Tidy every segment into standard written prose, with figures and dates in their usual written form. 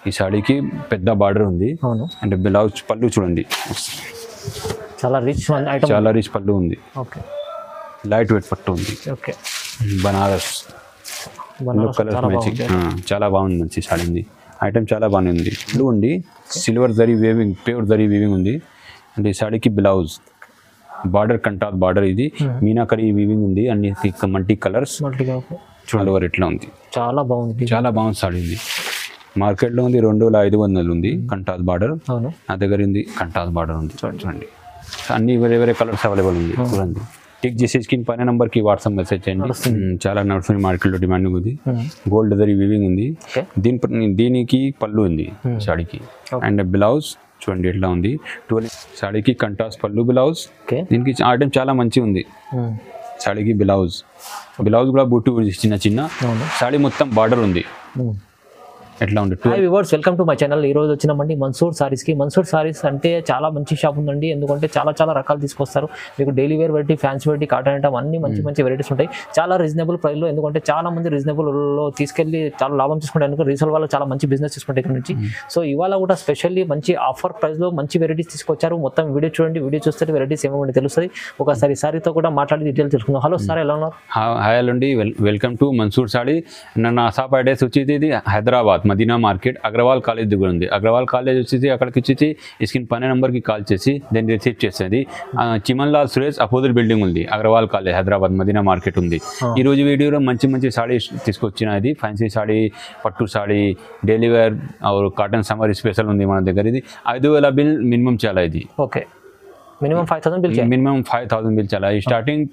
ఈ సాడీకి పెద్ద బార్డర్ ఉంది. అంటే బ్లౌజ్ పళ్ళు చూడండి, చాలా రిచ్ ఐటమ్, చాలా రిచ్ పళ్ళు ఉంది. ఓకే, లైట్ వెయిట్ పట్టు ఉంది. ఓకే, బనారస్ కలర్ మ్యాచింగ్ చాలా బాగుంది. మంచి సాడీ ఉంది. ఐటమ్ చాలా బాగానే ఉంది. బ్లూ ఉంది, silver zari weaving, pure zari weaving ఉంది. అంటే ఈ సాడీకి బ్లౌజ్ బార్డర్ కంట్రాస్ట్ బార్డర్, ఇది మీనాకరీ వీవింగ్ ఉంది. అన్ని మల్టీ కలర్స్ చూడండి వారు ఎట్లా ఉంది. చాలా బాగుంది, చాలా బాగుంది సాడీ ఉంది. మార్కెట్లో ఉంది 2500 ఉంది కంట్రాస్ట్ బార్డర్. నా దగ్గర ఉంది కంట్రాస్ట్ బార్డర్ ఉంది. చూడండి అన్ని వేరే వేరే కలర్స్ అవైలబుల్ ఉంది. చూడండి టిక్ చేసి స్క్రీన్ పైన నెంబర్కి వాట్సాప్ మెసేజ్ చేయండి. చాలా నడుస్తుంది, మార్కెట్లో డిమాండింగ్ ఉంది. గోల్డ్ జరీ వీవింగ్ ఉంది. దీనికి పళ్ళు ఉంది సాడీకి. అండ్ బ్లౌజ్ చూడండి ఎట్లా ఉంది. 12 సాడీకి కంట్రాస్ట్ పళ్ళు బ్లౌజ్. దీనికి ఐటమ్ చాలా మంచిగా ఉంది. సాడీకి బ్లౌజ్ కూడా బుట్టు చిన్న చిన్న. సాడీ మొత్తం బార్డర్ ఉంది. ఎట్లా ఉంది. Hi viewers, welcome to my channel. ఈ రోజు వచ్చినామండి మన్సూర్ సారీస్కి. మన్సూర్ సారీస్ అంటే చాలా మంచి షాప్ ఉందండి. ఎందుకంటే చాలా రకాలు తీసుకొస్తారు. మీకు daily wear variety, fancy variety, cotton item అన్ని మంచి వెరైటీస్ ఉంటాయి. చాలా రీజనబుల్ ప్రైస్లో. ఎందుకంటే చాలా మంది రీజనబుల్లో తీసుకెళ్ళి చాలా లాభం తీసుకుంటారు. ఎందుకంటే రీసేల్ వాళ్ళు చాలా మంచి బిజినెస్ తీసుకుంటారు ఇక్కడ నుంచి. సో ఇవాళ కూడా స్పెషల్లీ మంచి ఆఫర్ ప్రైస్లో మంచి వెరైటీస్ తీసుకొచ్చారు. మొత్తం వీడియో చూడండి. వీడియో చూస్తే వెరైటీస్ ఏమేమి తెలుస్తుంది. ఒకసారి సారీతో కూడా మాట్లాడి డీటెయిల్స్ తెలుసుకుందాం. హలో సార్, ఎలా ఉన్నారు? హాయ్ అండి, వెల్కమ్ టు మన్సూర్ సారీ. నా షాప్ అడ్రస్ వచ్చేది హైదరాబాద్ మదీనా మార్కెట్, అగ్రవాల్ కాలేజ్ దగ్గర ఉంది. అగ్రవాల్ కాలేజ్ వచ్చేసి అక్కడికి వచ్చేసి స్క్రీన్ పైన నెంబర్కి కాల్ చేసి దాన్ని రిసీవ్ చేసేది. చిమన్ లాల్ సురేష్ అపోజిట్ బిల్డింగ్ ఉంది. అగ్రవాల్ కాలేజ్ హైదరాబాద్ మదీనా మార్కెట్ ఉంది. ఈ రోజు వీడియోలో మంచి సాడీ తీసుకొచ్చినది. ఫ్యాన్సీ సాడీ, పట్టు sari, daily wear cotton summer special ఉంది మన దగ్గర. ఇది 5000 బిల్ మినిమం చాలా. ఇది ఓకే, మినిమం 5000 బిల్ చేయాలి. మినిమం 5000 బిల్ చాలా. Starting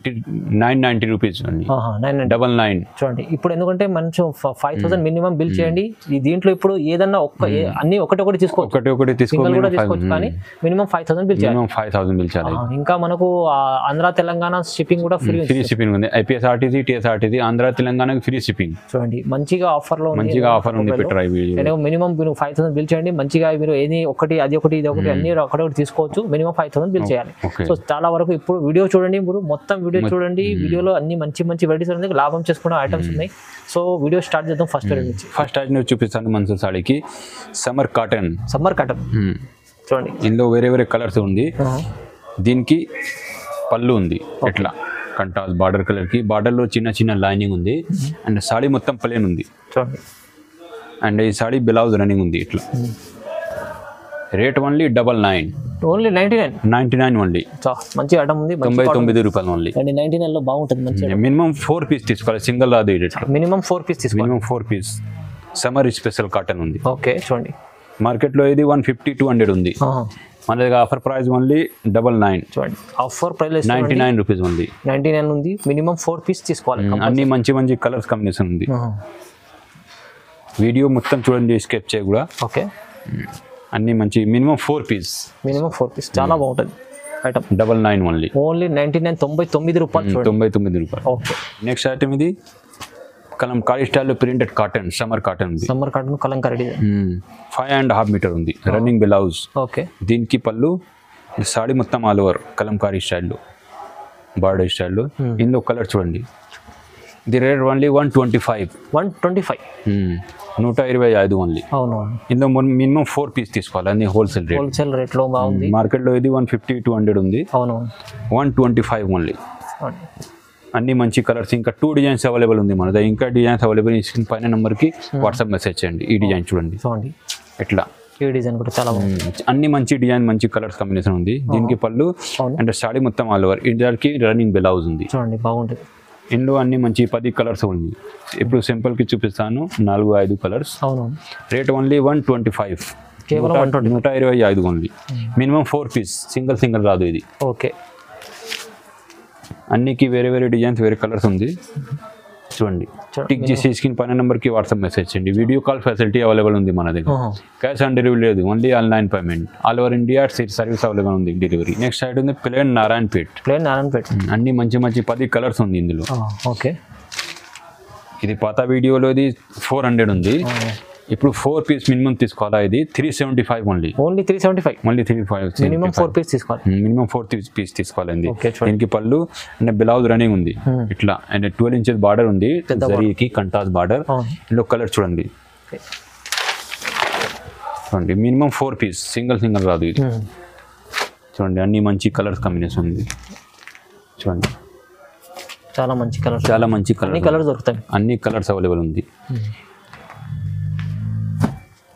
990 rupees, 999. చూడండి ఇప్పుడు ఎందుకంటే మంచి 5000 మినిమం బిల్ చేయండి. ఈ దీంట్లో ఇప్పుడు ఏదన్నా అన్ని ఒకటి తీసుకోవచ్చు, కానీ మినిమం 5000 బిల్ చేయాలి. 5000 బిల్ చాలా. ఇంకా మనకు ఆంధ్ర తెలంగాణ షిప్పింగ్ కూడా ఫ్రీ షిప్పింగ్ ఉంది. ఐపీఎస్ఆర్టీసీ, టీఎస్ఆర్టీసీ, ఆంధ్ర తెలంగాణకి ఫ్రీ షిప్పింగ్. చూడండి మంచిగా ఆఫర్ ఉంది. మినిమం 5000 బిల్ చేయండి. మంచిగా మీరు ఏది ఒకటి అది ఒకటి ఇది ఒకటి అన్ని ఒకటి తీసుకోవచ్చు. మినిమం 5000 బిల్ చేయాలి. సో చాలా వరకు ఇప్పుడు వీడియో చూడండి, ఇప్పుడు మొత్తం వీడియో చూడండి. వీడియోలో అన్ని మంచి వెరైటీస్ ఉన్నాయి, లాభం చేసుకునే ఐటమ్స్ ఉన్నాయి. సో వీడియో స్టార్ట్ చేద్దాం. ఫస్ట్ నుంచి చూపిస్తాను. మన్సూర్ సాడీకి సమ్మర్ కాటన్ చూడండి. ఇందులో వేరే కలర్స్ ఉంది. దీనికి పళ్ళు ఉంది ఎట్లా కంట్రాస్ట్ బార్డర్ కలర్ కి. బార్డర్ లో చిన్న లైనింగ్ ఉంది. అండ్ సాడీ మొత్తం ప్లేన్ ఉంది. అండ్ ఈ సాడీ బ్లౌజ్ రన్నింగ్ ఉంది ఇట్లా. Rate only 99. Only 99 only. మంచి ఐటమ్ ఉంది. 99 రూపాయలు ఓన్లీ. 99 లో బాగుంటుంది. మినిమం 4 పీస్ తీసుకోవాలి, సింగిల్ రాదు. మినిమం 4 పీస్ తీసుకోవాలి. Minimum 4 piece. Summer special cotton ఉంది. ఓకే చూడండి, మార్కెట్ లో ఇది 150-200 ఉంది. మన దగ్గర ఆఫర్ ప్రైస్ ఓన్లీ 99. చూడండి ఆఫర్ ప్రైస్ 99 రూపీస్ ఓన్లీ. 99 ఉంది. మినిమం 4 పీస్ తీసుకోవాలి. అన్ని మంచి కలర్స్ కాంబినేషన్ ఉంది. వీడియో మొత్తం చూడండి, స్కెచ్ చేయ కూడా. ఓకే, అన్ని మంచి. Minimum 4 piece. చాలా బాగుంటుంది ఐటమ్. 99 ఓన్లీ. ఓన్లీ 99 రూపాయలు. 99 రూపాయలు. ఓకే, నెక్స్ట్ ఐటమ్ ఇది కలంకారీ స్టైల్లో ప్రింటెడ్ కాటన్, సమ్మర్ కాటన్ ఉంది. సమ్మర్ కాటన్ కలంకారీ 5.5 మీటర్ ఉంది. Running blouse. ఓకే, దీనికి పళ్ళు. సాడీ మొత్తం ఆల్ ఓవర్ కలంకారీ స్టైల్లో, బార్డర్ స్టైల్లో. ఇందులో కలర్ చూడండి. The rate only 125. 125 ఓన్లీ. అవును, ఇందులో మినిమం 4 పీస్ తీసుకోవాలి. అన్ని హోల్సేల్ రేట్ లో బాగుంది. మార్కెట్లో ఇది 150-200 ఉంది. అవును, 125 ఓన్లీ. అన్ని మంచి కలర్స్. ఇంకా 2 డిజైన్స్ అవైలబుల్ ఉంది మన దగ్గర. ఇంకా డిజైన్స్ అవైలబుల్. స్క్రీన్ పైన నెంబర్కి వాట్సాప్ మెసేజ్ చేయండి. ఈ డిజైన్ చూడండి ఎట్లా. ఈ డిజైన్ కూడా చాలా బాగుంది. అన్ని మంచి డిజైన్, మంచి కలర్స్ కాంబినేషన్ ఉంది. దీనికి పళ్ళు అండ్ సాడీ మొత్తం ఆల్ ఓవర్. ఇండియాకి రన్నింగ్ బ్లౌజ్ ఉంది. చూడండి బాగుంటుంది. ఇందులో అన్ని మంచి 10 కలర్స్ ఉంది. ఇప్పుడు సింపుల్కి చూపిస్తాను. 4-5 కలర్స్. అవును, రేట్ ఓన్లీ 125. కేవలం 125 ఓన్లీ. Minimum 4 piece. సింగిల్ రాదు ఇది. ఓకే, అన్నికి వేరే డిజైన్స్, వేరే కలర్స్ ఉంది. చూడండి టిక్ చేసి స్క్రీన్ పైన నెంబర్కి వాట్సాప్ మెసేజ్ చేయండి. వీడియో కాల్ ఫెసిలిటీ అవైలబుల్ ఉంది మన దగ్గర. క్యాష్ ఆన్ డెలివరీ లేదు, only online payment. All over India service available ఉంది డెలివరీ. నెక్స్ట్ సైడ్ ఉంది ప్లేన్ నారాయణపేట్. అన్ని మంచి 10 కలర్స్ ఉంది ఇందులో. ఓకే, ఇది పాత వీడియోలో ఇది 400 ఉంది. ఇప్పుడు 4 పీస్ మినిమం తీసుకోవాలా. ఇది 375 ఓన్లీ. ఓన్లీ 375. మళ్ళీ 375. మినిమం 4 పీస్ తీసుకోవాలి. మినిమం 4 పీస్ తీసుకోవాలండి. దీనికి పళ్ళు అండ్ బ్లౌజ్ రన్నింగ్ ఉంది ఇట్లా. అండ్ 12 ఇంచెస్ బార్డర్ ఉంది. జరీకి కంట్రాస్ట్ బార్డర్. ఇందులో కలర్ చూడండి. చూడండి మినిమం 4 పీస్, సింగిల్ రాదు ఇది. చూడండి అన్ని మంచి కలర్స్ కాంబినేషన్ ఉంది. చూడండి చాలా మంచి కలర్, చాలా మంచి కలర్, అన్ని కలర్స్ దొరుకుతాయి, అన్ని కలర్స్ అవైలబుల్ ఉంది.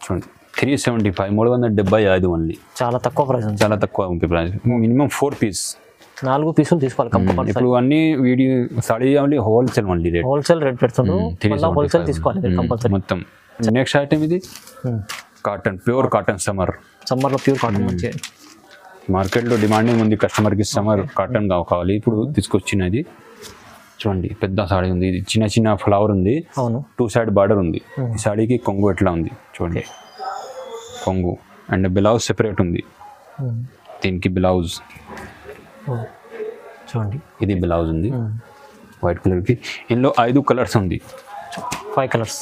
చూడండి 375, 375 ఓన్లీ. చాలా తక్కువ ప్రైస్ ఉంది, చాలా తక్కువ ఉంది ప్రైస్. మినిమం 4 పీస్, 4 పీసులు తీసుకోవాలి కంపల్సరీ. ఇప్పుడు అన్ని video sari only wholesale only rate, wholesale rate పెడుతుండ్రు, మళ్ళీ హోల్సేల్ తీసుకోవాలి కంపల్సరీ మొత్తం. నెక్స్ట్ ఐటమ్ ఇది కాటన్, ప్యూర్ కాటన్ సమ్మర్లో ప్యూర్ కాటన్ మంచి మార్కెట్లో డిమాండింగ్ ఉంది కస్టమర్కి. సమ్మర్ కాటన్ కావాలి, ఇప్పుడు తీసుకొచ్చినది. చూడండి పెద్ద సాడీ ఉంది, ఇది చిన్న ఫ్లవర్ ఉంది. అవును, 2 సైడ్ బార్డర్ ఉంది. ఈ సాడీకి కొంగు ఎట్లా ఉంది చూడండి, కొంగు అండ్ బ్లౌజ్ సెపరేట్ ఉంది. దీనికి బ్లౌజ్ చూడండి, ఇది బ్లౌజ్ ఉంది వైట్ కలర్కి. ఇందులో 5 కలర్స్ ఉంది, 5 కలర్స్.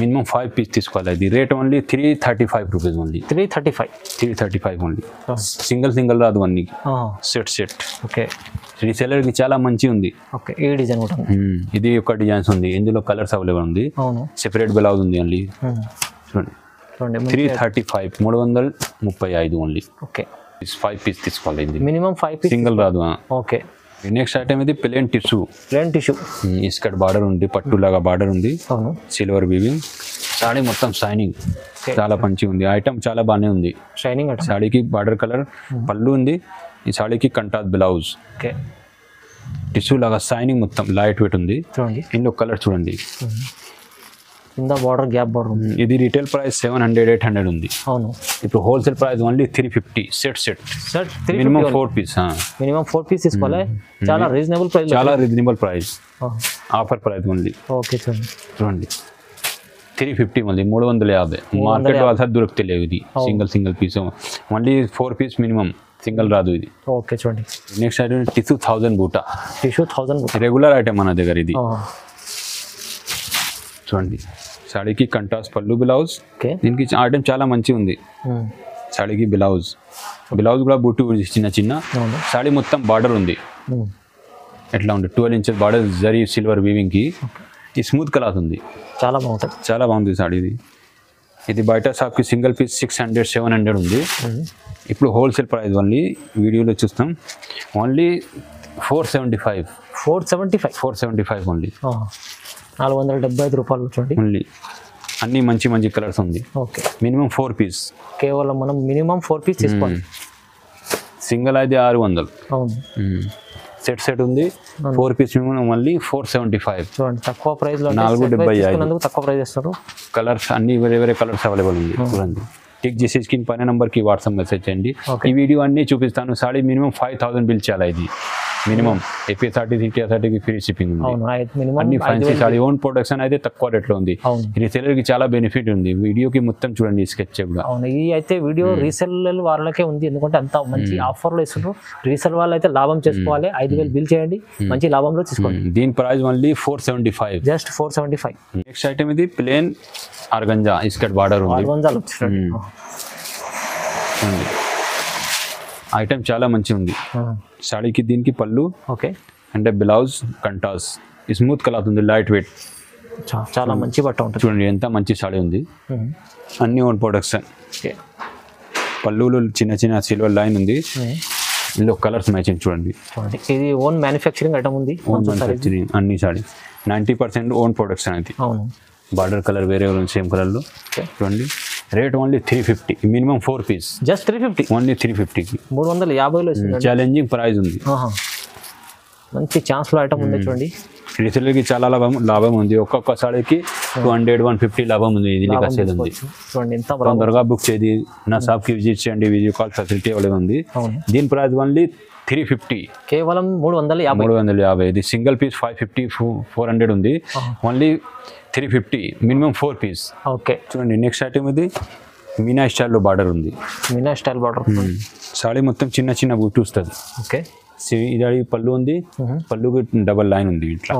మినిమం 5 పీస్ తీసుకోవాలి. ఇది rate only 335 rupees only. 335 only. Single రాదు అన్ని, సెట్. ఓకే, రీసెలర్కి చాలా మంచి ఉంది. ఓకే, ఈ డిజైన్ కూడా ఇది ఒక డిజైన్స్ ఉంది, ఇందులో కలర్స్ అవైలబుల్ ఉంది. అవును, సెపరేట్ బ్లౌజ్ ఉంది ఓన్లీ. చూడండి 335, 335 ఓన్లీ. ఓకే, 5 పీస్ తీసుకోవాలి. ఇది మినిమం 5 పీస్, సింగిల్ రాదు. ఓకే. నెక్స్ట్ ఐటమ్ ఇది ప్లేన్ టిష్యూ. ఇస్కట్ బార్డర్ ఉంది, పట్టు లాగా బార్డర్ ఉంది. అవును, సిల్వర్ వీవింగ్. సాడీ మొత్తం షైనింగ్, చాలా మంచిగా ఉంది. ఐటమ్ చాలా బాగానే ఉంది. షైనింగ్ సాడీకి బార్డర్ కలర్ పళ్ళు ఉంది. ఈ సాడీకి కంటాస్ బ్లౌజ్. ఓకే, టిష్యూ లాగా షైనింగ్, మొత్తం లైట్ వెయిట్ ఉంది. చూడండి ఇందులో కలర్ చూడండి, కింద బార్డర్ గ్యాప్ బార్డర్ ఉంది. ఇది రీటైల్ ప్రైస్ 700, 800 ఉంది. అవును, ఇప్పుడు wholesale price only 350. Set minimum 4 piece. Minimum 4 piece తీసుకోవాలి. చాలా రీజనబుల్ ప్రైస్, చాలా reasonable price, offer price only. Okay, చూడండి 350 మళ్ళీ 350. మార్కెట్లో అసలు దొరుకుతలేవు. ఇది single piece only 4 piece minimum, single రాదు ఇది. ఓకే, చూడండి నెక్స్ట్ ఐటమ్ టిష్యూ 1000 బూటా. 1000 రెగ్యులర్ ఐటమ్ మన దగ్గర ఇది. చూడండి సాడీకి కంటాస్ పళ్ళు బ్లౌజ్. దీనికి ఐటమ్ చాలా మంచిగా ఉంది. సాడీకి బ్లౌజ్ కూడా బూటు చిన్న. సాడీ మొత్తం బార్డర్ ఉంది, ఎట్లా ఉంది 12 ఇంచెస్ బార్డర్, జరీ సిల్వర్ వీవింగ్కి. ఈ స్మూత్ క్లాత్ ఉంది, చాలా బాగుంటుంది, చాలా బాగుంది సాడీ. ఇది బయట షాప్కి సింగిల్ పీస్ 600, 700 ఉంది. ఇప్పుడు హోల్సేల్ ప్రైస్ ఓన్లీ వీడియోలో చూస్తాం ఓన్లీ 475 ఓన్లీ. 475 రూపాయలు చూడండి ఓన్లీ. అన్ని మంచి కలర్స్ ఉంది. Okay, minimum 4 piece. కేవలం మనం మినిమం 4 పీస్ తీసుకోవాలి. సింగిల్ అయితే 600. అవును, సెట్ ఉంది. 4 పీస్ మినిమం మళ్ళీ 475. చూడండి తక్కువ ప్రైస్ లో 475 తక్కువ ప్రైస్ ఇస్తారు. కలర్స్ అన్ని వేరే కలర్స్ అవైలబుల్ ఉంది. చూడండి టిక్ చేసి స్క్రీన్ పైన నెంబర్కి వాట్సాప్ మెసేజ్ చేయండి. ఈ వీడియో అన్నీ చూపిస్తాను. సాడీ మినిమం 5000 బిల్ చేయాలి. ఇది మినిమం ఏపీఎస్ఆర్టీసీకి ఫ్రీ షిప్పింగ్ ఉంది. అన్ని ఫ్యాన్సీ సాడీ ఓన్ ప్రొడక్షన్ అయితే తక్కువ రేట్లో ఉంది. రీసెలర్కి చాలా బెనిఫిట్ ఉంది. వీడియోకి మొత్తం చూడండి స్కెచ్ కూడా. అవును, ఈ అయితే వీడియో రీసెల్ వాళ్ళకే ఉంది, ఎందుకంటే అంత మంచి ఆఫర్లో ఇస్తున్నారు. రీసెల్ వాళ్ళు అయితే లాభం చేసుకోవాలి. 5000 బిల్ చేయండి, మంచి లాభంలో తీసుకోండి. దీని price only 475, just 475. Next item ఇది ప్లేన్ ఆర్గంజా ఇస్కట్ బార్డర్ ఉంది. ఐటమ్ చాలా మంచిగా ఉంది. సాడీకి దీనికి పళ్ళు, ఓకే, అంటే బ్లౌజ్ కంటాస్. స్మూత్ క్లాత్ ఉంది, లైట్ వెయిట్, చాలా మంచి బట్ట ఉంటుంది. చూడండి ఎంత మంచి సాడీ ఉంది. అన్ని ఓన్ ప్రొడక్షన్. పళ్ళులో చిన్న సిల్వర్ లైన్ ఉంది. ఇందులో కలర్స్ మ్యాచింగ్ చూడండి. ఇది ఓన్ మ్యానుఫ్యాక్చరింగ్ ఐటమ్ ఉంది. ఓన్ మ్యానుఫ్యాక్చరింగ్ అన్ని సాడీ 90% ఓన్ ప్రొడక్షన్ అయితే. అవును, బార్డర్ కలర్ వేరే సేమ్ కలర్లో. చూడండి rate only 350, minimum 4 piece. Just 350 only 350కి. 350లో ఛాలెంజింగ్ ప్రైస్ ఉంది. మంచి ఛాన్స్లో ఐటమ్ ఉంది చూడండి. రీసెలర్కి చాలా లాభం ఉంది. ఒక్కొక్క సాడీకి 200, 150 లాభం ఉంది. ఇది సేల్ ఉంది. చూడండి ఎంత తొందరగా బుక్ చేయండి. నా షాప్కి విజిట్ చేయండి. వీడియో కాల్ ఫెసిలిటీ అవైలబుల్ ఉంది. దీని ప్రైస్ ఓన్లీ 350, కేవలం 350. ఇది సింగిల్ పీస్ 550, 400 ఉంది. Only 350, minimum 4 piece. ఓకే, చూడండి నెక్స్ట్ ఐటమ్ ఇది మీనా స్టైల్లో బార్డర్ ఉంది. Meena style border. సాడీ మొత్తం చిన్న బూటు వస్తుంది. ఓకే, ఇది పళ్ళు ఉంది. పళ్ళుకి డబల్ లైన్ ఉంది ఇట్లా.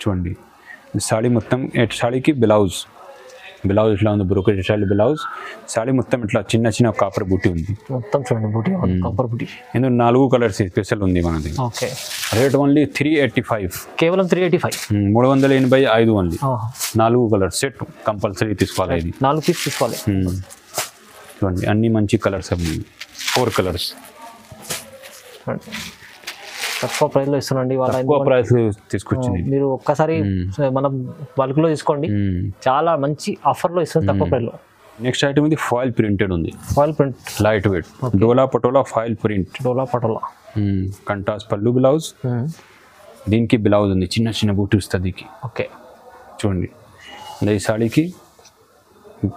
చూడండి సాడీ మొత్తం. సాడీకి బ్లౌజ్ బ్లౌజ్ ఇట్లా ఉంది, బ్రోకెట్ స్టైల్ బ్లౌజ్. సాడీ మొత్తం ఇట్లా చిన్న చిన్న కాపర్ బుట్టి ఉంది. మొత్తం చూడండి బుట్టి, కాపర్ బుట్టి. ఇందులో 4 కలర్స్ స్పెషల్ ఉంది మనది. ఓకే. Rate only 385. కేవలం 385. 385 ఓన్లీ. 4 కలర్ సెట్ కంపల్సరీ తీసుకోవాలి. ఇది 4 పీస్ తీసుకోవాలి. చూడండి అన్ని మంచి కలర్స్ అవి 4 కలర్స్. తక్కువ ప్రైస్లో ఇస్తున్నాండి వాళ్ళ. తక్కువ ప్రైస్ తీసుకొచ్చింది. మీరు ఒక్కసారి మనం బల్క్లో తీసుకోండి, చాలా మంచి ఆఫర్లో ఇస్తుంది తక్కువ ప్రైస్లో. నెక్స్ట్ ఐటమ్ ఇది ఫాయిల్ ప్రింటెడ్ ఉంది. ఫాయిల్ ప్రింట్ లైట్ వెయిట్ డోలా పటోలా ఫాయిల్ ప్రింట్. డోలా పటోలా కంటాస్ పళ్ళు బ్లౌజ్. దీనికి బ్లౌజ్ ఉంది, చిన్న చిన్న బూటీ వస్తుంది దీనికి. ఓకే. చూడండి ఈ సాడీకి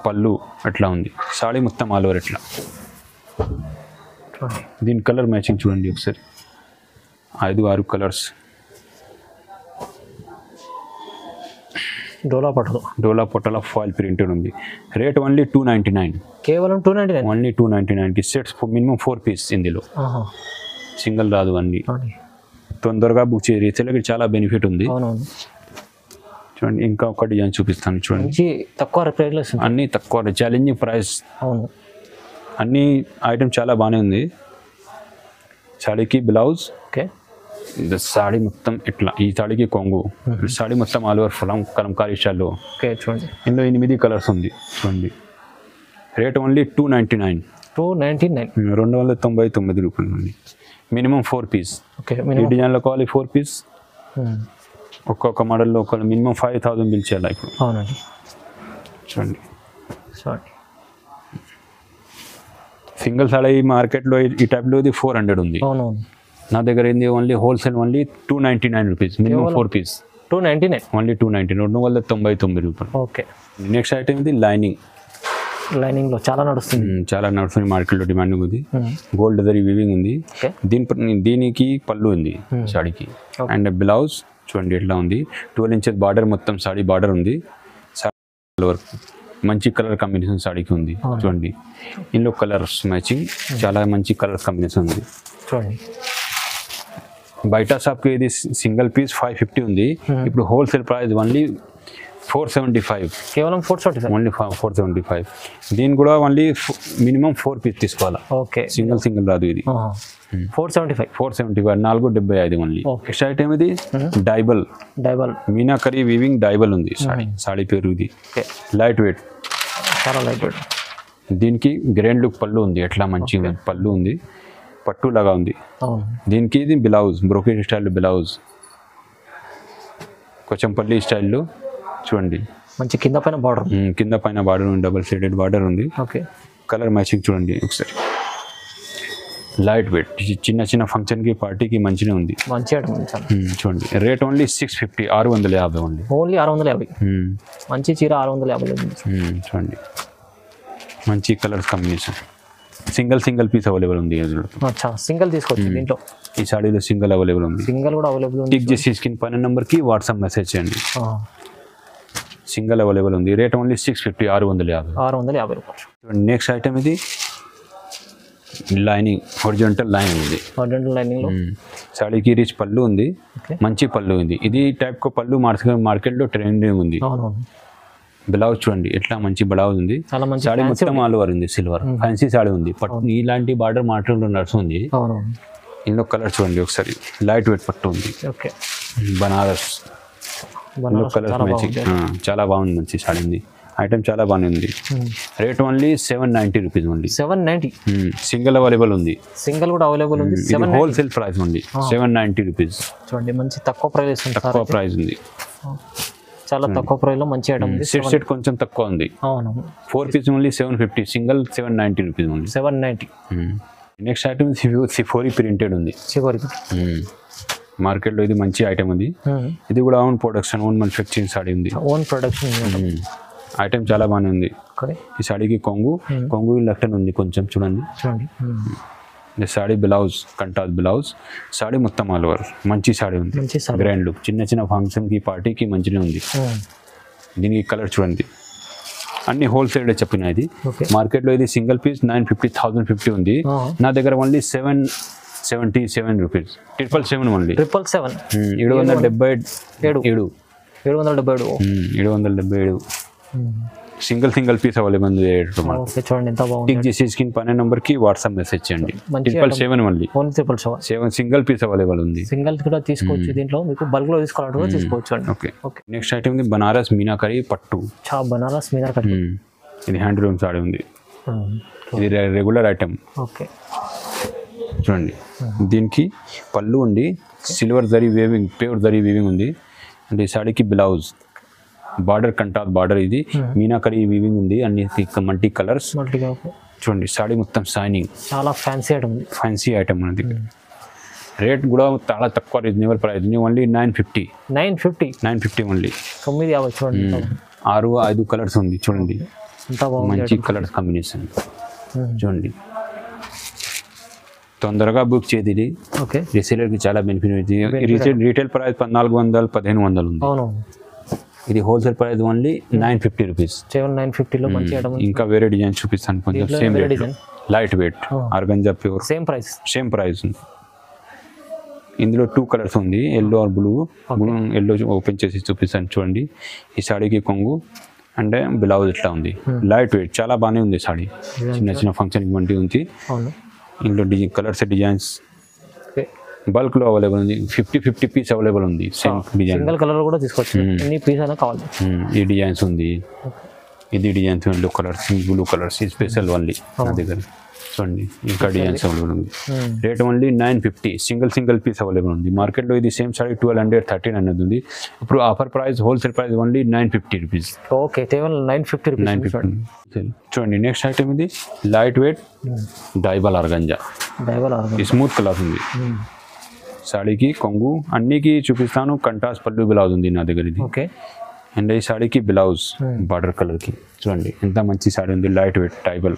పళ్ళు అట్లా ఉంది. సాడీ మొత్తం ఆల్ ఓవర్ ఇట్లా. దీని కలర్ మ్యాచింగ్ చూడండి ఒకసారి, 5-6 కలర్స్. డోలా పటోలా ఫాయిల్ ప్రింటెడ్ ఉంది. Rate only 299. కేవలం 299. ఓన్లీ 299. సెట్స్ మినిమం 4 పీస్ ఇందులో, సింగిల్ రాదు అన్ని. తొందరగా బుక్ చేయాలి, రీసేలర్కి చాలా బెనిఫిట్ ఉంది. చూడండి ఇంకా ఒక డిజైన్ చూపిస్తాను చూడండి. తక్కువ ప్రైస్లో అన్ని తక్కువ ఛాలెంజింగ్ ప్రైస్. అన్ని ఐటమ్ చాలా బాగానే ఉంది. సాడీకి బ్లౌజ్. ఓకే. సాడీ మొత్తం ఇట్లా, ఈ సాడీకి కొంగు. సాడీ మొత్తం ఆల్ ఓవర్ ఫలం కలంకారీ స్టైల్లో. ఓకే. చూడండి ఇందులో 8 కలర్స్ ఉంది. చూడండి రేట్ ఓన్లీ 299. 299 రూపాయలు ఉంది. Minimum 4 piece. ఓకే. ఈ డిజైన్లో కావాలి 4 పీస్. ఒక్కొక్క మోడల్లో ఒక మినిమం 5000 బిల్ చేయాలి ఇప్పుడు. అవునండి. చూడండి సింగిల్ సాడీ మార్కెట్లో ఈ టైప్లో ఇది 400 ఉంది. నా దగ్గర ఏంది only wholesale only 299 rupees. Minimum 4 piece 299. Only 299. 299 రూపాయలు. ఓకే. నెక్స్ట్ ఐటమ్ ఇది లైనింగ్. లైనింగ్లో చాలా నడుస్తుంది. చాలా నడుస్తుంది మార్కెట్లో, డిమాండింగ్ ఉంది. గోల్డ్ జరీ వీవింగ్ ఉంది. దీనికి పళ్ళు ఉంది సాడీకి. అండ్ బ్లౌజ్ చూడండి ఎట్లా ఉంది. 12 ఇంచెస్ బార్డర్, మొత్తం సాడీ బార్డర్ ఉంది. వర్క్ మంచి కలర్ కాంబినేషన్ సాడీకి ఉంది. చూడండి ఇందులో కలర్స్ మ్యాచింగ్ చాలా మంచి కలర్ కాంబినేషన్ ఉంది. చూడండి బయట షాప్కి ఇది సింగిల్ పీస్ 550 ఉంది. ఇప్పుడు హోల్సేల్ ప్రైస్ ఓన్లీ 475. కేవలం 475. ఓన్లీ 475. దీని కూడా ఓన్లీ మినిమం 4 పీస్ తీసుకోవాలా. ఓకే. సింగిల్ రాదు ఇది. 475. 475 ఓన్లీ. నెక్స్ట్ ఐటమ్ ఇది డైబల్. మీనాకరీ వీవింగ్ డైబల్ ఉంది. సాడీ పేరు ఇది. లైట్ వెయిట్, చాలా లైట్ వెయిట్. దీనికి గ్రాండ్ లుక్ పళ్ళు ఉంది. ఎట్లా మంచిగా పళ్ళు ఉంది, పట్టు లాగా ఉంది. దీనికి ఇది బ్లౌజ్, బ్రోకెట్ స్టైల్ బ్లౌజ్, కొచ్చంపల్లి స్టైల్లో. చూడండి మంచి కింద పైన బార్డర్ ఉంది, డబుల్ షేడెడ్ బార్డర్ ఉంది. ఓకే. కలర్ మ్యాచింగ్ చూడండి ఒకసారి. లైట్ వెయిట్, చిన్న చిన్న ఫంక్షన్కి పార్టీకి మంచిగా ఉంది. చూడండి రేట్ ఓన్లీ 650. 650 ఓన్లీ. 650. మంచి చీర 650. చూడండి మంచి colours combination. Single piece available ఉంది. సింగిల్ తీసుకోవచ్చు దీంట్లో. ఈ సాడీలో సింగిల్ అవైలబుల్ ఉంది. సింగిల్ కూడా అవైలబుల్ ఉంది. టిక్ చేసి స్క్రీన్ పైన నెంబర్కి వాట్సాప్ మెసేజ్ చేయండి. సింగిల్ అవైలబుల్ ఉంది. Rate only 650. 650 రూపాయలు. నెక్స్ట్ ఐటమ్ ఇది లైనింగ్, హారిజాంటల్ లైనింగ్ ఉంది. సాడీకి రిచ్ పళ్ళు ఉంది, మంచి పళ్ళు ఉంది. ఇది టైప్ పళ్ళు మార్కెట్లో ట్రెండింగ్ ఉంది. బ్లౌజ్ చూడండి ఎట్లా మంచి బ్లౌజ్ ఉంది. సాడీ మొత్తం ఆల్ ఓవర్ ఉంది, సిల్వర్ ఫ్యాన్సీ సాడీ ఉంది. ఇలాంటి బార్డర్ మార్కెట్లో నడుస్తుంది. ఇందులో కలర్ చూడండి ఒకసారి. లైట్ వెయిట్ పట్టు ఉంది, బనారస్ కలర్ మ్యాచింగ్ చాలా బాగుంది. మంచి సాడీ ఉంది. ఐటమ్ చాలా బాగానే ఉంది. Rate only 790 rupees only. 790. Single available ఉంది. సింగిల్ కూడా అవైలబుల్ ఉంది. హోల్సేల్ ప్రైస్ ఉంది 790 రూపీస్. చూడండి మంచి తక్కువ ప్రైస్ ఉంది. చాలా తక్కువ ప్రైస్ లో మంచి ఐటమ్ ఉంది. సెట్ కొంచెం తక్కువ ఉంది. 4 piece only 750. Single 790 rupees only. 790. Next item సిఫోరీ ప్రింటెడ్ ఉంది. మార్కెట్లో ఇది మంచి ఐటమ్ ఉంది. ఇది కూడా own production, own manufacturing sari ఉంది. ఓన్ ప్రొడక్షన్ ఐటమ్ చాలా బాగానే ఉంది. ఈ సాడీకి కొంగు లెఫ్ట్ ఉంది కొంచెం చూడండి. Sari blouse, contrast blouse. Sari మొత్తం ఆల్ ఓవర్ మంచి సాడీ ఉంది. గ్రాండ్ లుక్, చిన్న చిన్న ఫంక్షన్కి పార్టీకి మంచిగా ఉంది. దీనికి కలర్ చూడండి. అన్ని హోల్సేల్ చెప్పిన ఇది. మార్కెట్లో ఇది సింగిల్ పీస్ 950, 1050 ఉంది. నా దగ్గర only 777 rupees. 777 only. 777. 777. Single piece available ఉంది. ఓకే చూడండి ఎంత బాగుంది. టిక్ చేసి స్క్రీన్ పైన నంబర్కి వాట్సాప్ మెసేజ్ చేయండి. 777 ఓన్లీ. 7 సింగిల్ పీస్ అవైలబుల్ ఉంది. సింగిల్ కూడా తీసుకోవచ్చు. దీంట్లో మీకు బల్క్ లో తీసుకోవాలంటే కూడా తీసుకోవచ్చు అండి. ఓకే. నెక్స్ట్ ఐటమ్ ఉంది బనారస్ మీనాకరీ పట్టు. బనారస్ మీనాకరీ. ఇది హ్యాండ్లూమ్ సారీ ఉంది. ఇది రెగ్యులర్ ఐటమ్. ఓకే చూడండి దీనికి పళ్ళు ఉండి silver zari weaving pure zari weaving ఉంది. అంటే ఈ సాడీకి బ్లౌజ్ బార్డర్ కంటాత్ బార్డర్. ఇది మీనాకరీ వీవింగ్ ఉంది. అన్ని మల్టీ కలర్స్. చూడండి సాడీ మొత్తం షైనింగ్. చాలా ఫ్యాన్సీ ఐటమ్ ఉన్నది. రేట్ కూడా చాలా తక్కువ రీజనబుల్ ప్రైస్. Only 950 only. 950 చూడండి. 5 కలర్స్ ఉంది. చూడండి మంచి కలర్స్ కాంబినేషన్. చూడండి తొందరగా బుక్ చేయదు. ఇది ఓకే రీసేలర్కి చాలా బెనిఫిట్ ఉంది. రీటైల్ ప్రైస్ 1400-1500 ఉంది. ఇది హోల్సేల్ ప్రైస్ ఓన్లీ 950 రూపీస్. 950లో మంచి ఐటమ్. ఇంకా వేరే డిజైన్ చూపిస్తాను కొంచెం. Same rate, light weight organza pure. Same price ఉంది. ఇందులో 2 కలర్స్ ఉంది, yellow or blue. Yellow open చేసి చూపిస్తాను చూడండి. ఈ సాడీకి కొంగు అంటే బ్లౌజ్ ఇట్లా ఉంది. లైట్ వెయిట్ చాలా బాగానే ఉంది సాడీ. చిన్న ఫంక్షన్ ఇవ్వండి ఉంది. ఇందులో కలర్స్ డిజైన్స్ బల్క్లో అవైలబుల్ ఉంది. 50 పీస్ అవైలబుల్ ఉంది. సేమ్ డిజైన్ సింగిల్ కలర్ కూడా తీసుకోవచ్చు. ఎన్ని పీస్ అయినా కావాలి. ఈ డిజైన్స్ ఉంది. ఇది designs yellow colours, blue colours special only నా దగ్గర. చూడండి ఇంకా డిజైన్స్ అవైలబుల్ ఉంది. Rate only 950. Single piece available ఉంది. మార్కెట్లో ఇది సేమ్ సారీ 1200-1300 ఉంది. ఇప్పుడు offer price wholesale price only 950 రూపీస్. ఓకే కేవలం 950. చూడండి నెక్స్ట్ ఐటమ్ ఇది లైట్ వెయిట్ డైబల్ ఆర్గంజా. స్మూత్ కలర్ ఉంది. సాడీకి కొంగు అన్నికి చూపిస్తాను. కంటాస్ పళ్ళు బ్లౌజ్ ఉంది నా దగ్గర. ఇది ఓకే. అండ్ ఈ సాడీకి బ్లౌజ్ బార్డర్ కలర్కి. చూడండి ఎంత మంచి సాడీ ఉంది. లైట్ వెయిట్ డైబల్.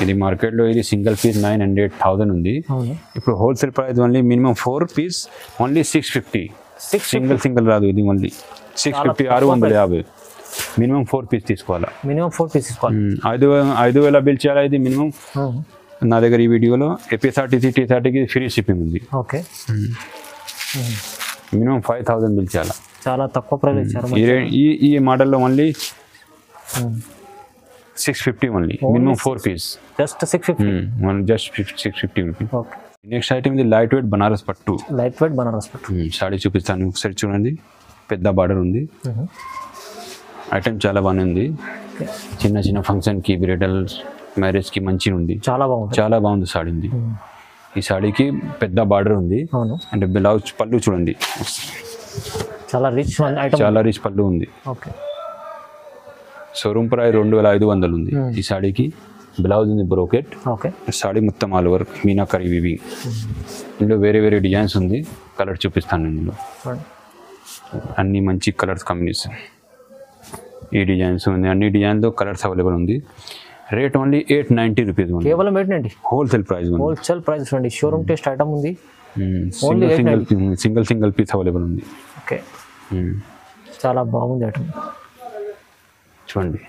ఇది మార్కెట్లో ఇది సింగిల్ పీస్ 900,000 ఉంది. ఇప్పుడు wholesale price only minimum 4 piece only 650. Single రాదు. ఇది ఓన్లీ 650, 650. మినిమం 4 పీస్ తీసుకోవాలా. 5,000 బిల్ చేయాలా. ఇది మినిమం నా దగ్గర ఈ వీడియోలో టీఎస్ఆర్టీకి ఫ్రీ షిప్పింగ్ ఉంది. ఓకే మినిమం 5,000 బిల్ చేయాలా. చాలా తక్కువ ప్రైస్ ఇచ్చారు. ఈ మోడల్లో only 650 only. Minimum 4 piece. Just 650 rupees. Next item ఇది లైట్ వెయిట్ బనారస్ పట్టు. సాడీ చూపిస్తాను ఒకసారి చూడండి. పెద్ద బార్డర్ ఉంది. ఐటమ్ చాలా బాగానే ఉంది. చిన్న ఫంక్షన్కి బ్రైడల్ మ్యారేజ్కి మంచిగా ఉంది. చాలా బాగుంది సాడీ ఉంది. ఈ సాడీకి పెద్ద బార్డర్ ఉంది. అంటే బ్లౌజ్ పళ్ళు చూడండి చాలా రిచ్ పళ్ళు ఉంది. షోరూమ్ ప్రైస్ 2,500 ఉంది. ఈ సాడీకి బ్లౌజ్ ఉంది బ్రోకెట్. సాడీ మొత్తం ఆల్ ఓవర్ మీనాకరీ వీవింగ్. ఇందులో వేరే డిజైన్స్ ఉంది. కలర్ చూపిస్తాను. ఇందులో అన్ని మంచి కలర్స్ కాంబినేషన్. ఈ డిజైన్స్ ఉంది. అన్ని డిజైన్లో కలర్స్ అవైలబుల్ ఉంది. Rate only 890 rupees. కేవలం 890 హోల్సేల్ ప్రైస్ చూడండి. షోరూమ్ టెస్ట్ ఐటమ్ ఉంది. సింగిల్ పీస్ అవైలబుల్ ఉంది. ఓకే చాలా బాగుంది ఐటమ్. చూడండి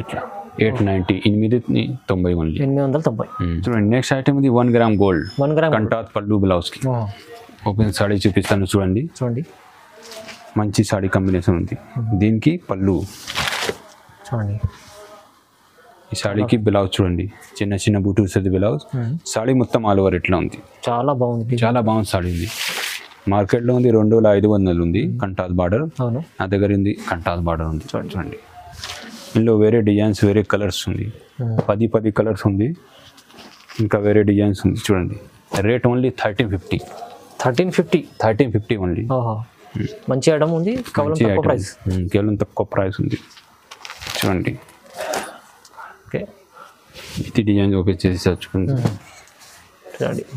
ఇట్లా 890. 890 ఓన్లీ. 890. చూడండి నెక్స్ట్ ఐటమ్ ఇది 1 గ్రామ్ గోల్డ్. కంటాత్ పళ్ళు బ్లౌజ్కి. ఓపెన్ సాడీ చూపిస్తాను చూడండి. మంచి సాడీ కాంబినేషన్ ఉంది. దీనికి పళ్ళు చూడండి. ఈ సాడీకి బ్లౌజ్ చూడండి. చిన్న బూటీస్ బ్లౌజ్. సాడీ మొత్తం ఆల్ ఓవర్ ఇట్లా ఉంది. చాలా బాగుంది సాడీ ఉంది. మార్కెట్లో ఉంది 2,500 ఉంది. కంటాత్ బార్డర్. నా దగ్గర ఉంది కంటాత్ బార్డర్ ఉంది. చూడండి ఇందులో వేరే డిజైన్స్ వేరే కలర్స్ ఉంది. 10 కలర్స్ ఉంది. ఇంకా వేరే డిజైన్స్ ఉంది. చూడండి రేట్ ఓన్లీ 1350 ఓన్లీ. మంచి ఐటమ్ ఉంది. కేవలం తక్కువ ప్రైస్ ఉంది. చూడండి ఇది డిజైన్ ఓపెన్ చేసి చచ్చుకుంది.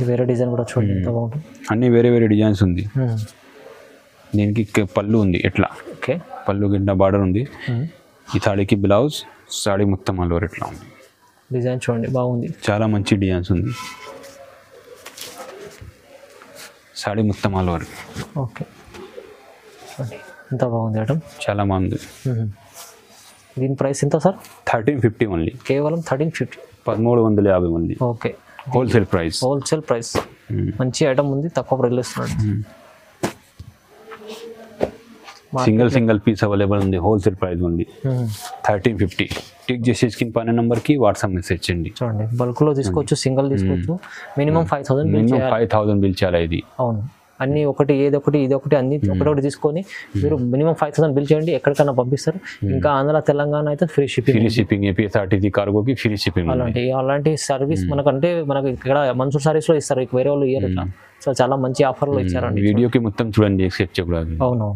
వేరే డిజైన్ కూడా చూడండి. అన్ని వేరే డిజైన్స్ ఉంది. దీనికి పళ్ళు ఉంది. ఎట్లా పళ్ళు కింద బార్డర్ ఉంది. ఈ సాడీకి బ్లౌజ్. సాడీ మొత్తం ఆల్ ఓవర్ ఎట్లా ఉంది. డిజైన్ చూడండి బాగుంది. చాలా మంచి డిజైన్స్ ఉంది. సాడీ మొత్తం ఆల్ ఓవర్. ఓకే ఎంత బాగుంది ఐటమ్. చాలా బాగుంది. దీని ప్రైస్ ఎంత సార్? 1350 ఓన్లీ. కేవలం 1350. 1350 ఓన్లీ. Okay wholesale price. మంచి ఐటమ్ ఉంది. తక్కువ ప్రైస్లో ఇస్తున్నాడు. సింగిల్ పీస్ అవైలబుల్ ఉంది, హోల్సేల్ ప్రైస్ ఉంది 1350. టిక్ చేసి స్క్రీన్ పైన నెంబర్కి వాట్సాప్ మెసేజ్ చేయండి. చూడండి బల్క్ లో తీసుకోవచ్చు, సింగిల్ తీసుకోవచ్చు, మినిమం 5000 మినిమం 5000 బిల్ చేయాలి ఇది. అవును, అన్ని ఒకటి ఏదొకటి ఇదొకటి అన్ని ఒకటొకటి తీసుకొని మీరు మినిమం 5000 బిల్ చేయండి, ఎక్కడికైనా పంపిస్తారు. ఇంకా ఆంధ్ర తెలంగాణ అయితే ఫ్రీ షిప్పింగ్, ఏపీఎస్ఆర్టీసీ కార్గోకి ఫ్రీ షిప్పింగ్. అలాంటి సర్వీస్ మనకంటే మనకి ఇక్కడ మన్సూర్ సారీస్ లో ఇస్తారు, వేరే వాళ్ళు ఇయ్యరు. సో చాలా మంచి ఆఫర్లు ఇచ్చారండి. వీడియోకి మొత్తం చూడండి. అవునవును,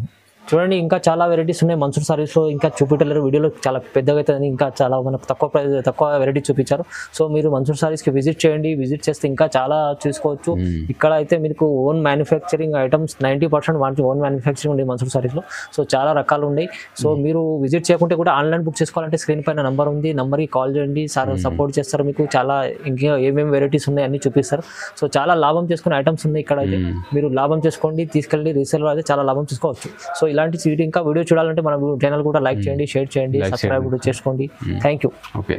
చూడండి ఇంకా చాలా వెరైటీస్ ఉన్నాయి మన్సూర్ సారీస్లో. ఇంకా చూపించలేరు, వీడియోలో చాలా పెద్దగా అవుతుంది, ఇంకా చాలా మనకు తక్కువ వెరైటీ చూపించారు. సో మీరు మన్సూర్ సారీస్కి విజిట్ చేయండి, విజిట్ చేస్తే ఇంకా చాలా చూసుకోవచ్చు. ఇక్కడ అయితే మీకు ఓన్ మ్యానుఫ్యాక్చరింగ్ ఐటమ్స్ 90% వాటి ఓన్ మ్యానుఫ్యాక్చరింగ్ ఉంది మన్సూర్ సారీస్లో. సో చాలా రకాలు ఉన్నాయి. సో మీరు విజిట్ చేయకుంటే కూడా ఆన్లైన్ బుక్ చేసుకోవాలంటే స్క్రీన్ పైన నంబర్ ఉంది, నంబర్కి కాల్ చేయండి, సార్ సపోర్ట్ చేస్తారు. మీకు చాలా ఇంకా ఏమేమి వెరైటీస్ ఉన్నాయి అన్ని చూపిస్తారు. సో చాలా లాభం చేసుకునే ఐటమ్స్ ఉన్నాయి ఇక్కడ అయితే. మీరు లాభం చేసుకోండి, తీసుకెళ్ళి రీసేల్ అయితే చాలా లాభం చేసుకోవచ్చు. సో ఇలాంటి ఇంకా వీడియో చూడాలంటే మన ఛానల్ కూడా లైక్ చేయండి, షేర్ చేయండి, సబ్స్క్రైబ్ కూడా చేసుకోండి. Thank you. ఓకే.